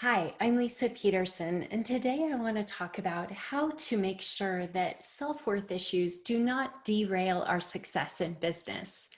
Hi, I'm Lisa Peterson, and today I want to talk about how to make sure that self-worth issues do not derail our success in business.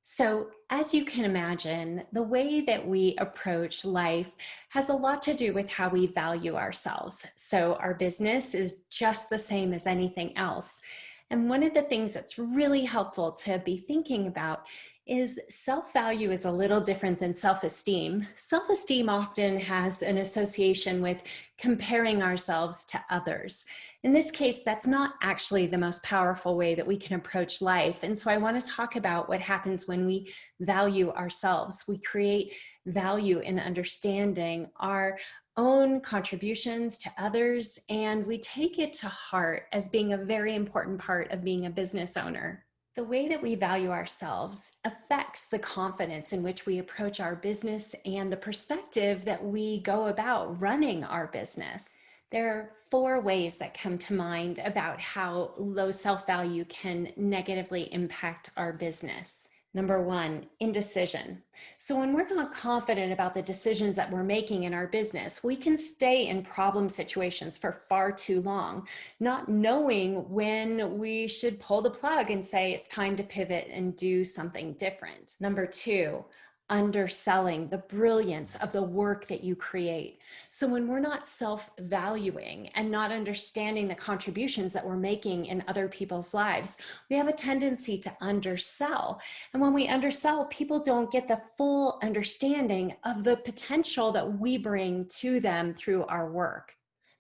So, as you can imagine, the way that we approach life has a lot to do with how we value ourselves. So, our business is just the same as anything else. And one of the things that's really helpful to be thinking about is self-value is a little different than self-esteem. Self-esteem often has an association with comparing ourselves to others. In this case, that's not actually the most powerful way that we can approach life. And so I want to talk about what happens when we value ourselves. We create value in understanding our own contributions to others, and we take it to heart as being a very important part of being a business owner. The way that we value ourselves affects the confidence in which we approach our business and the perspective that we go about running our business. There are four ways that come to mind about how low self-value can negatively impact our business. Number one, indecision. So when we're not confident about the decisions that we're making in our business, we can stay in problem situations for far too long, not knowing when we should pull the plug and say it's time to pivot and do something different. Number two, underselling the brilliance of the work that you create. So when we're not self-valuing and not understanding the contributions that we're making in other people's lives, we have a tendency to undersell. And when we undersell, people don't get the full understanding of the potential that we bring to them through our work.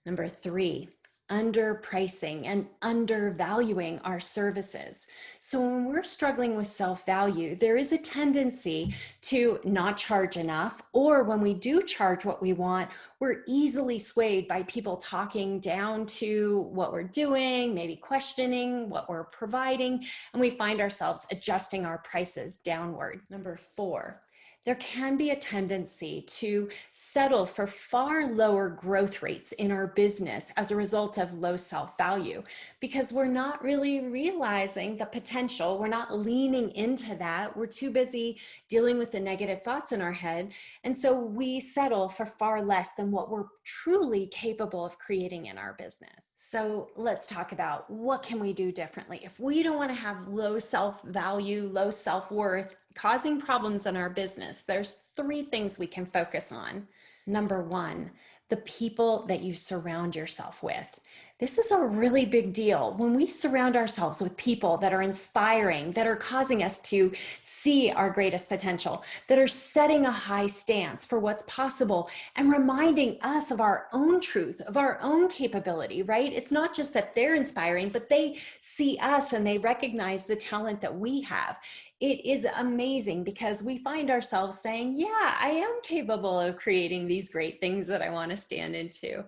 Number three, underpricing and undervaluing our services. So when we're struggling with self-value, there is a tendency to not charge enough, or when we do charge what we want, we're easily swayed by people talking down to what we're doing, maybe questioning what we're providing, and we find ourselves adjusting our prices downward. Number four, there can be a tendency to settle for far lower growth rates in our business as a result of low self-value, because we're not really realizing the potential. We're not leaning into that. We're too busy dealing with the negative thoughts in our head. And so we settle for far less than what we're truly capable of creating in our business. So let's talk about what can we do differently. If we don't want to have low self-value, low self-worth, causing problems in our business, there's three things we can focus on. Number one, the people that you surround yourself with. This is a really big deal. When we surround ourselves with people that are inspiring, that are causing us to see our greatest potential, that are setting a high stance for what's possible and reminding us of our own truth, of our own capability, right? It's not just that they're inspiring, but they see us and they recognize the talent that we have. It is amazing because we find ourselves saying, yeah, I am capable of creating these great things that I want to stand into.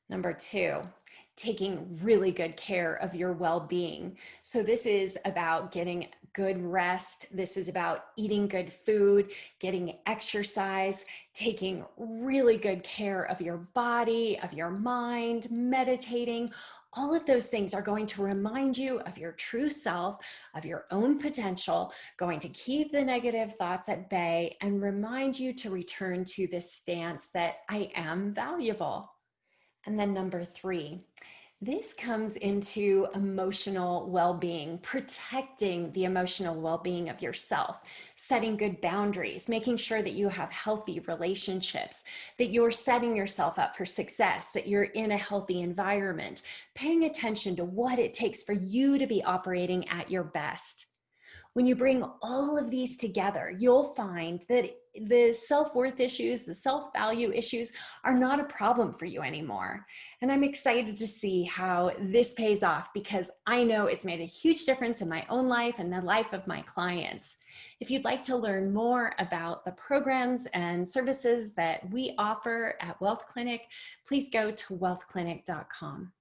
Number two, taking really good care of your well-being. So this is about getting good rest. This is about eating good food, getting exercise, taking really good care of your body, of your mind, meditating. All of those things are going to remind you of your true self, of your own potential, going to keep the negative thoughts at bay and remind you to return to this stance that I am valuable. And then number three, this comes into emotional well-being, protecting the emotional well-being of yourself, setting good boundaries, making sure that you have healthy relationships, that you're setting yourself up for success, that you're in a healthy environment, paying attention to what it takes for you to be operating at your best. When you bring all of these together, you'll find that the self-worth issues, the self-value issues are not a problem for you anymore. And I'm excited to see how this pays off because I know it's made a huge difference in my own life and the life of my clients. If you'd like to learn more about the programs and services that we offer at Wealth Clinic, please go to wealthclinic.com.